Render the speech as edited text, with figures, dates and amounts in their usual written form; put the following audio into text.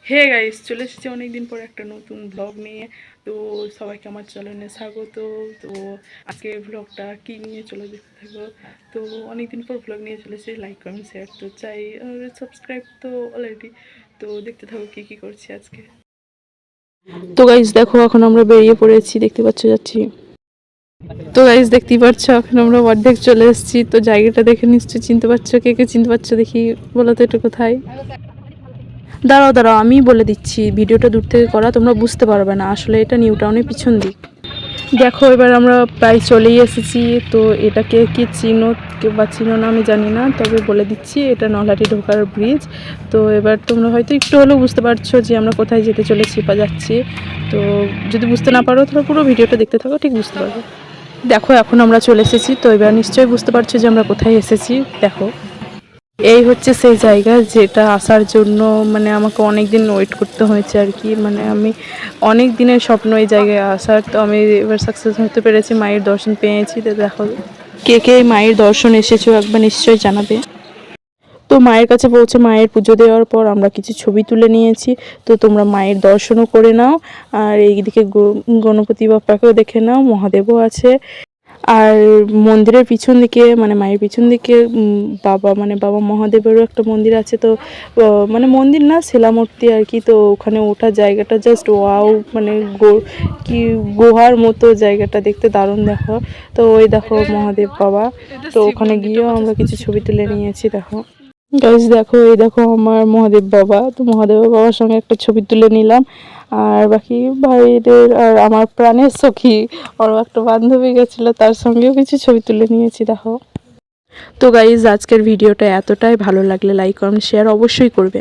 Hey guys, চলে এসেছি অনেকদিন পর একটা নতুন ব্লগ নিয়ে। তো সবাইকে আমার চ্যানেলে স্বাগত। তো আজকে ব্লগটা কী নিয়ে চলে দেখতে থাকবো। তো অনেকদিন পর ব্লগ নিয়ে চলেছে, লাইক কমেন্ট শেয়ার তো চাই, আর সাবস্ক্রাইব তো অলরেডি। তো দেখতে থাকবো কী কী করছি আজকে। তো গাইস দেখো, এখন আমরা বেরিয়ে পড়েছি, দেখতে পাচ্ছ যাচ্ছি। তো গাইস দেখতেই পাচ্ছ, এখন আমরা অর্ধেক চলে এসেছি। তো জায়গাটা দেখে নিশ্চয়ই চিনতে পারছো, কে কে চিনতে পারছো দেখি বলো তো এটা কোথায়। দাঁড়াও দাঁড়াও, আমি বলে দিচ্ছি, ভিডিওটা দূর থেকে করা, তোমরা বুঝতে পারবে না। আসলে এটা নিউ টাউনের পিছন দিক। দেখো এবার আমরা প্রায় চলেই এসেছি। তো এটাকে কি চিনো কেউ বা চিনো না আমি জানি না, তবে বলে দিচ্ছি এটা নলহাটি ঢোকার ব্রিজ। তো এবার তোমরা হয়তো একটু হলেও বুঝতে পারছো যে আমরা কোথায় যেতে চলেছি বা যাচ্ছি। তো যদি বুঝতে না পারো তাহলে পুরো ভিডিওটা দেখতে থাকো, ঠিক বুঝতে পারবে। দেখো এখন আমরা চলে এসেছি, তো এবার নিশ্চয়ই বুঝতে পারছো যে আমরা কোথায় এসেছি। দেখো এই হচ্ছে সেই জায়গা যেটা আসার জন্য মানে আমাকে অনেক দিন ওয়েট করতে হয়েছে আর কি। মানে আমি অনেক দিনের স্বপ্ন এই জায়গায় আসার। তো আমি এবার সাকসেস হতে পেরেছি, মায়ের দর্শন পেয়েছি। তো দেখো কে কে মায়ের দর্শন এসেছো একবার নিশ্চয়ই জানাবে। তো মায়ের কাছে পৌঁছে মায়ের পুজো দেওয়ার পর আমরা কিছু ছবি তুলে নিয়েছি। তো তোমরা মায়ের দর্শনও করে নাও, আর এইদিকে গণপতি বাপ্পাকেও দেখে নাও, মহাদেবও আছে। আর মন্দিরের পিছন দিকে মানে মায়ের পিছন দিকে বাবা মহাদেবেরও একটা মন্দির আছে। তো মানে মন্দির না, শিলামূর্তি আর কি। তো ওখানে ওঠার জায়গাটা জাস্ট ওয়াও, মানে কি গুহার মতো জায়গাটা, দেখতে দারুণ। দেখো তো ওই দেখো মহাদেব বাবা। তো ওখানে গিয়েও আমরা কিছু ছবি তুলে নিয়েছি। দেখো গাইস দেখো, এই দেখো আমার মহাদেব বাবা। তো মহাদেব বাবার সঙ্গে একটা ছবি তুলে নিলাম। আর বাকি ভাইদের আর আমার প্রাণের সখী আরও একটা বান্ধবী গেছিলো, তার সঙ্গেও কিছু ছবি তুলে নিয়েছি। দেখো তো গাইস আজকের ভিডিওটা এতটাই, ভালো লাগলে লাইক কমেন্ট শেয়ার অবশ্যই করবে।